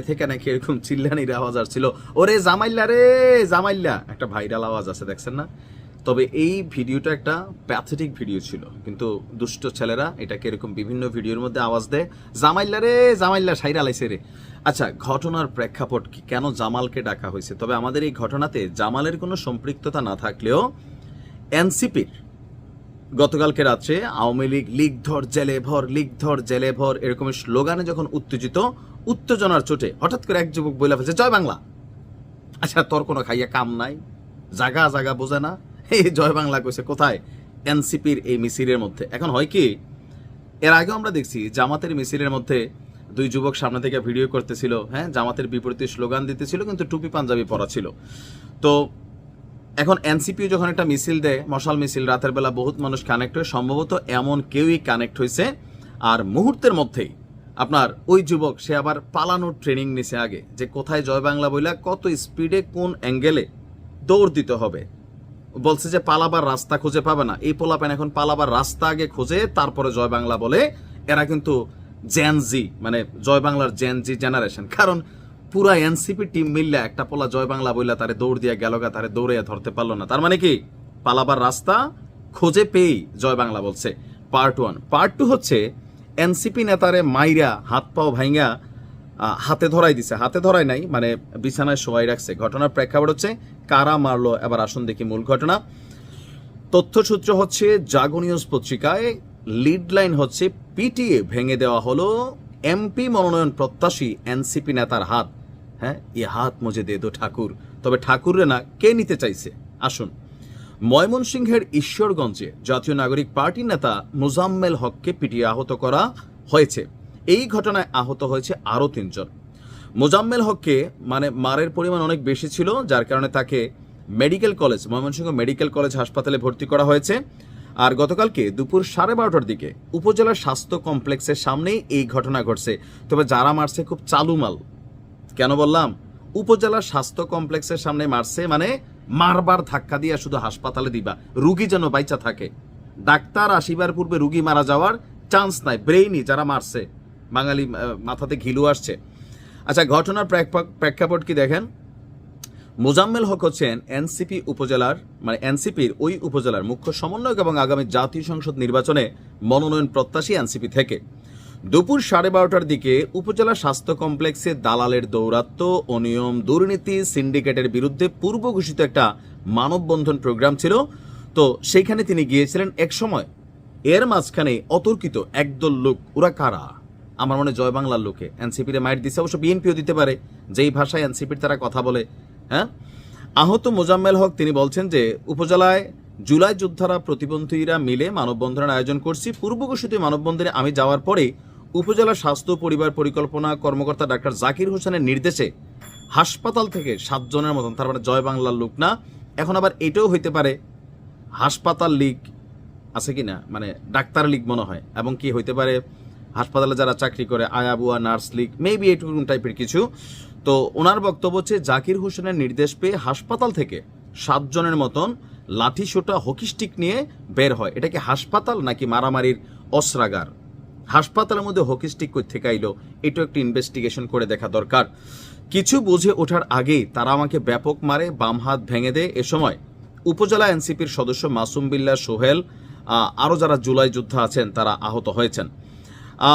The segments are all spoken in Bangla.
থেকে নাকি এরকম চিল্লানির আওয়াজ আসছিল, ওরে জামাইল্লা রে জামাইল্লা, একটা ভাইরাল আওয়াজ আছে, দেখছেন না? তবে এই ভিডিওটা একটা প্যাথেটিক ভিডিও ছিল, কিন্তু দুষ্ট ছেলেরা এটাকে এরকম বিভিন্ন ভিডিওর মধ্যে আওয়াজ দেয়, জামাইল্লা রে জামাইল্লা, সাইরা লাইছে রে। আচ্ছা, ঘটনার প্রেক্ষাপট কি, কেন জামালকে ডাকা হয়েছে? তবে আমাদের এই ঘটনাতে জামালের কোনো সম্পৃক্ততা না থাকলেও এনসিপির গতকালকে রাত্রে আওয়ামী লীগ লিগ ধর জেলে ভর, লিগ ধর জেলে ভর এরকম স্লোগানে যখন উত্তেজনার চোটে হঠাৎ করে এক যুবক বলে ফেলছে জয় বাংলা। আচ্ছা, তোর কোনো খাইয়া কাম নাই, জাগা জাগা বোঝে না, এই জয় বাংলা কইছে কোথায়? এনসিপির এই মিছিলের মধ্যে। এখন হয় কি, এর আগেও আমরা দেখছি জামাতের মিছিলের মধ্যে দুই যুবক সামনে থেকে ভিডিও করতেছিল, হ্যাঁ, জামাতের বিপরীতে স্লোগান দিতেছিল, কিন্তু টুপি পাঞ্জাবি পরা ছিল। তো এখন এনসিপি যখন একটা মিছিল দেয়, মশাল মিছিল, রাতের বেলা বহুত মানুষ কানেক্ট হয়, সম্ভবত এমন কেউই কানেক্ট হয়েছে। আর মুহূর্তের মধ্যেই আপনার ওই যুবক সে আবার পালানোর ট্রেনিং নিছে আগে, যে কোথায় জয় বাংলা বইলা কত স্পিডে কোন অ্যাঙ্গেলে দৌড় দিতে হবে। বলছে যে পালাবার রাস্তা খুঁজে পাবে না, এই পোলাপেন এখন পালাবার রাস্তা আগে খুঁজে তারপরে জয় বাংলা বলে। এরা কিন্তু জেনজি, মানে জয় বাংলার জেনজি জেনারেশন। কারণ পুরা এনসিপি টিম মিললে একটা পোলা জয় বাংলা বইলা তারে দৌড় দিয়া গেল গা, তারে দৌড়ে ধরতে পারলো না। তার মানে কি, পালাবার রাস্তা খুঁজে পেয়েই জয় বাংলা বলছে। পার্ট 1। পার্ট 2 হচ্ছে এনসিপি নেতারে মাইরা হাত পাও ভাইঙ্গা হাতে ধরাই দিছে, হাতে ধরাই নাই মানে বিছানায় শোয়াই রাখছে। ঘটনার প্রেক্ষাপট হচ্ছে কারা মারলো, এবার আসুন দেখি মূল ঘটনা। তথ্যসূত্র হচ্ছে জাগো নিউজ পত্রিকায়, লিড লাইন হচ্ছে পিটিএ ভেঙে দেওয়া হলো এমপি মনোনয়ন প্রত্যাশী এনসিপি নেতার হাত। হ্যাঁ, এ হাত মুজে দে দো ঠাকুর। তবে ঠাকুরে না, কে নিতে চাইছে আসুন। ময়মনসিংহের ঈশ্বরগঞ্জে জাতীয় নাগরিক পার্টির নেতা মোজাম্মেল হককে পিটিয়ে আহত করা হয়েছে। এই ঘটনায় আহত হয়েছে আরও 3 জন। মোজাম্মেল হককে মানে মারের পরিমাণ অনেক বেশি ছিল, যার কারণে তাকে medical college, Mymensingh medical college হাসপাতালে ভর্তি করা হয়েছে। আর গতকালকে দুপুর 12:30টার দিকে উপজেলার স্বাস্থ্য কমপ্লেক্সের সামনেই এই ঘটনা ঘটছে। তবে যারা মারছে খুব চালুমাল। কেন বললাম? উপজেলার স্বাস্থ্য কমপ্লেক্সের সামনে মারছে, মানে মারবার ধাক্কা দিয়া শুধু হাসপাতালে দিবা, রুগী যেন বাইচা থাকে। ডাক্তার আসিবার পূর্বে রুগী মারা যাওয়ার চান্স নাই। ব্রেইনি যারা মারছে, বাঙালি মাথাতে ঘিলু আসছে। আচ্ছা, ঘটনার প্রেক্ষাপট কি দেখেন। মোজাম্মেল হক হচ্ছেন এনসিপি উপজেলার, মানে এনসিপির ওই উপজেলার মুখ্য সমন্বয়ক এবং আগামী জাতীয় সংসদ নির্বাচনে মনোনয়ন প্রত্যাশী এনসিপি থেকে। দুপুর 12:30টার দিকে উপজেলা স্বাস্থ্য কমপ্লেক্সে দালালের দৌরাত্ম্য, অনিয়ম, দুর্নীতি, সিন্ডিকেটের বিরুদ্ধে পূর্ব ঘোষিত একটা মানববন্ধন প্রোগ্রাম ছিল। তো সেইখানে তিনি গিয়েছিলেন এক সময়। এর মাঝখানে অতর্কিত একদল লোক, ওরা কারা? আমার মনে জয় বাংলার লোকে এনসিপির মাইট দিছে, অবশ্য বিএনপিও দিতে পারে, যেই ভাষায় এনসিপির তারা কথা বলে। হ্যাঁ, আহত মোজাম্মেল হক তিনি বলছেন যে উপজেলায় জুলাই যোদ্ধারা প্রতিবন্ধীরা মিলে মানববন্ধনের আয়োজন করছি। পূর্ব ঘোষিত মানববন্ধনে আমি যাওয়ার পরে উপজেলা স্বাস্থ্য পরিবার পরিকল্পনা কর্মকর্তা ডাক্তার জাকির হোসেনের নির্দেশে হাসপাতাল থেকে 7 জনের মতন, তার মানে জয় বাংলার লোক না। এখন আবার এটাও হইতে পারে হাসপাতাল লীগ আছে কিনা, মানে ডাক্তার লীগ মনে হয়, এবং কি হইতে পারে হাসপাতালে যারা চাকরি করে আয়াবুয়া নার্স লীগ, মেবি এটুকু টাইপের কিছু। তো ওনার বক্তব্য হচ্ছে জাকির হোসেনের নির্দেশ পেয়ে হাসপাতাল থেকে 7 জনের মতন লাঠি সোটা হকি স্টিক নিয়ে বের হয়। এটা কি হাসপাতাল নাকি মারামারির অস্ত্রাগার? হাসপাতালের মধ্যে হকি স্টিক কই থেকে আইলো, এটাও একটু ইনভেস্টিগেশন করে দেখা দরকার। কিছু বুঝে ওঠার আগেই তারা আমাকে ব্যাপক মারে, বাম হাত ভেঙে দেয়। এ সময় উপজেলা এনসিপির সদস্য মাসুম বিল্লাহ, সোহেল, আরও যারা জুলাই যোদ্ধা আছেন তারা আহত হয়েছেন।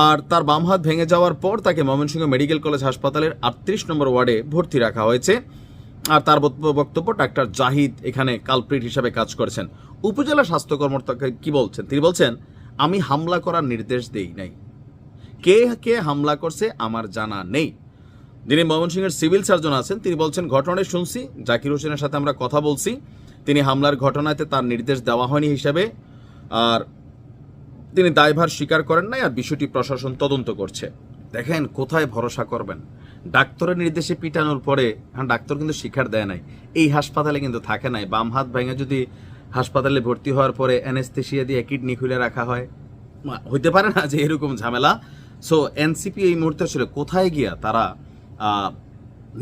আর তার বাম হাত ভেঙে যাওয়ার পর তাকে ময়মনসিংহ মেডিকেল কলেজ হাসপাতালের 38 নম্বর ওয়ার্ডে ভর্তি রাখা হয়েছে। আর তার বক্তব্য, ডাক্তার জাহিদ এখানে কালপ্রিট হিসাবে কাজ করেছেন। উপজেলা স্বাস্থ্য কর্মকর্তা কি বলছেন? তিনি বলছেন, আমি হামলা করার নির্দেশ দেই নাই, কে কে হামলা করছে আমার জানা নেই। যিনি ময়মনসিংহের সিভিল সার্জন আছেন তিনি বলছেন, ঘটনাটা শুনছি, জাকির হোসেনের সাথে আমরা কথা বলছি, তিনি হামলার ঘটনাতে তার নির্দেশ দেওয়া হয়নি হিসাবে, আর তিনি দায়ভার স্বীকার করেন নাই, আর বিষয়টি প্রশাসন তদন্ত করছে। দেখেন কোথায় ভরসা করবেন? ডাক্তারের নির্দেশে পিটানোর পরে, হ্যাঁ, ডাক্তার কিন্তু স্বীকার দেয় নাই, এই হাসপাতালে কিন্তু থাকে নাই। বাম হাত ভেঙে যদি হাসপাতালে ভর্তি হওয়ার পরে অ্যানেস্থেসিয়া দিয়ে কিডনি খুলে রাখা হয়, হইতে পারে না যে এরকম ঝামেলা। সো এনসিপি এই মুহূর্তে আসলে কোথায় গিয়া তারা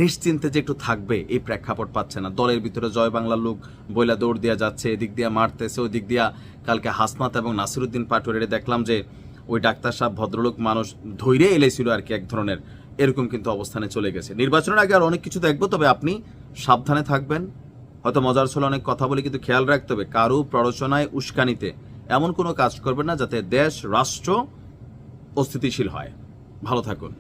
নিশ্চিন্তে যে একটু থাকবে এই প্রেক্ষাপট পাচ্ছে না। দলের ভিতরে জয় বাংলার লোক বইলা দৌড় দেওয়া যাচ্ছে, এদিক দিয়া মারতেছে, ওই দিক দিয়া কালকে হাসনাত এবং নাসিরুদ্দিন পাটোয়ারিরে দেখলাম যে ওই ডাক্তার সাহেব ভদ্রলোক মানুষ ধৈর্য এলেছিল আর কি, এক ধরনের এরকম কিন্তু অবস্থানে চলে গেছে। নির্বাচনের আগে আর অনেক কিছু দেখবো, তবে আপনি সাবধানে থাকবেন। হয়তো মজার ছলে অনেক কথা বলে, কিন্তু খেয়াল রাখতে হবে কারো প্ররোচনায় উস্কানিতে এমন কোনো কাজ করবেন না যাতে দেশ রাষ্ট্র অস্থিতিশীল হয়। ভালো থাকুন।